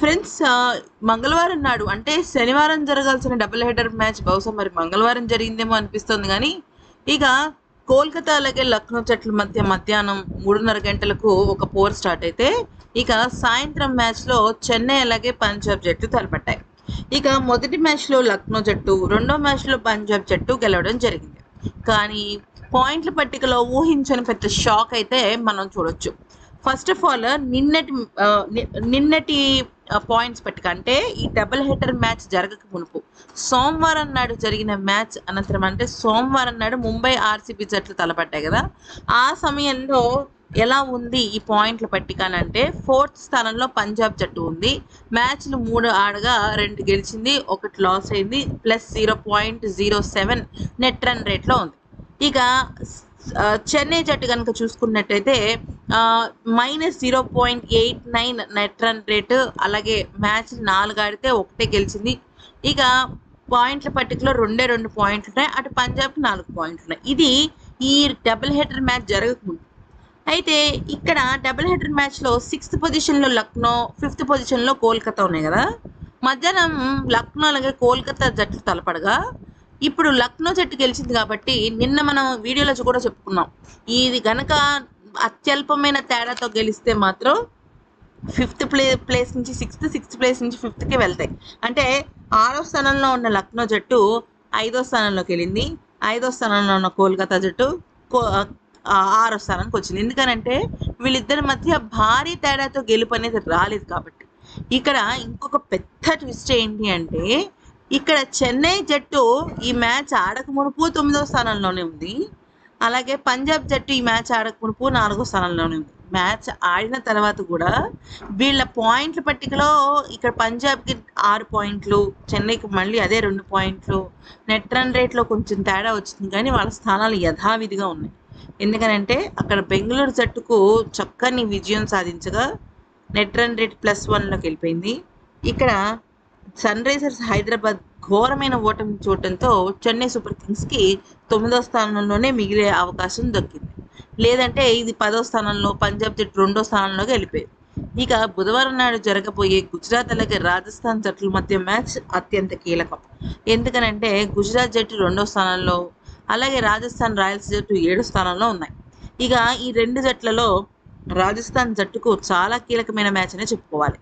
Friends, మంగళవారం నాడు అంటే శనివారం జరగాల్సిన డబుల్ హెడర్ మ్యాచ్ బహుశా మరి మంగళవారం జరిగిందేమో అనిపిస్తుంది కానీ ఇక కోల్కతా అలాగే లక్నో జట్ల మధ్య మధ్యాహ్నం 3:30 గంటలకు ఒక పోర్ స్టార్ట్ అయితే ఇక సాయంత్రం మ్యాచ్లో చెన్నై అలాగే పంజాబ్ జట్టు తలపట్టాయి. ఇక మొదటి మ్యాచ్లో లక్నో జట్టు, రెండో మ్యాచ్లో పంజాబ్ జట్టు గెలవడం జరిగింది. కానీ పాయింట్ల పట్టికలో ఊహించని పెద్ద షాక్ అయితే మనం చూడొచ్చు. ఫస్ట్ ఆఫ్ ఆల్ నిన్నటి పాయింట్స్ పట్టిక అంటే ఈ డబుల్ హెడర్ మ్యాచ్ జరగక మునుపు సోమవారం నాడు జరిగిన మ్యాచ్ అనంతరం అంటే సోమవారం నాడు ముంబై ఆర్సీబీ జట్లు తలపడ్డాయి కదా. ఆ సమయంలో ఎలా ఉంది ఈ పాయింట్ల పట్టిక అని అంటే 4th స్థానంలో పంజాబ్ జట్టు ఉంది. మ్యాచ్లు 3 ఆడగా 2 గెలిచింది, 1 లాస్ అయింది, +0.07 నెట్ రన్ రేట్లో ఉంది. ఇక చెన్నై జట్టు కనుక చూసుకున్నట్టయితే -0.89 నెట్ రన్ రేటు, అలాగే మ్యాచ్ 4 ఆడితే 1 గెలిచింది. ఇక పాయింట్ల పట్టికలో 2 పాయింట్లు ఉన్నాయి, అటు పంజాబ్కి 4 పాయింట్లు ఉన్నాయి. ఇది ఈ డబుల్ హెడర్ మ్యాచ్ జరగకముందు. అయితే ఇక్కడ డబుల్ హెడర్ మ్యాచ్లో 6th పొజిషన్లో లక్నో, 5th పొజిషన్లో కోల్కతా ఉన్నాయి కదా. మధ్యాహ్నం లక్నో అలాగే కోల్కతా జట్లు తలపడగా ఇప్పుడు లక్నో జట్టు గెలిచింది కాబట్టి నిన్న మనం వీడియోలో కూడా చెప్పుకున్నాం, ఇది గనక అత్యల్పమైన తేడాతో గెలిస్తే మాత్రం 5th ప్లేస్ నుంచి 6th ప్లేస్ నుంచి 5th వెళ్తాయి. అంటే 6వ స్థానంలో ఉన్న లక్నో జట్టు 5వ స్థానంలోకి వెళ్ళింది, 5వ స్థానంలో ఉన్న కోల్కతా జట్టు 6వ స్థానానికి వచ్చింది. ఎందుకనంటే వీళ్ళిద్దరి మధ్య భారీ తేడాతో గెలుపు అనేది రాలేదు కాబట్టి. ఇక్కడ ఇంకొక పెద్ద ట్విస్ట్ ఏంటి అంటే ఇక్కడ చెన్నై జట్టు ఈ మ్యాచ్ ఆడక మునుపు 9వ స్థానంలోనే ఉంది, అలాగే పంజాబ్ జట్టు ఈ మ్యాచ్ ఆడక మునుపు 4వ స్థానంలోనే ఉంది. మ్యాచ్ ఆడిన తర్వాత కూడా వీళ్ళ పాయింట్ల పట్టికలో ఇక్కడ పంజాబ్కి 6 పాయింట్లు, చెన్నైకి మళ్ళీ అదే 2 పాయింట్లు, నెట్ రన్ రేట్లో కొంచెం తేడా వచ్చింది కానీ వాళ్ళ స్థానాలు యథావిధిగా ఉన్నాయి. ఎందుకనంటే అక్కడ బెంగళూరు జట్టుకు చక్కని విజయం సాధించగా నెట్ రన్ రేట్ +1లోకి వెళ్ళిపోయింది. ఇక్కడ సన్ రైజర్స్ హైదరాబాద్ ఘోరమైన ఓటమి చూడటంతో చెన్నై సూపర్ కింగ్స్కి 9వ స్థానంలోనే మిగిలే అవకాశం దక్కింది. లేదంటే ఇది 10వ స్థానంలో, పంజాబ్ జట్టు 2వ స్థానంలోకి వెళ్ళిపోయేది. ఇక బుధవారం నాడు జరగబోయే గుజరాత్ అలాగే రాజస్థాన్ జట్ల మధ్య మ్యాచ్ అత్యంత కీలకం. ఎందుకనంటే గుజరాత్ జట్టు 2వ స్థానంలో, అలాగే రాజస్థాన్ రాయల్స్ జట్టు 7వ స్థానంలో ఉన్నాయి. ఇక ఈ 2 జట్లలో రాజస్థాన్ జట్టుకు చాలా కీలకమైన మ్యాచ్ అనే చెప్పుకోవాలి.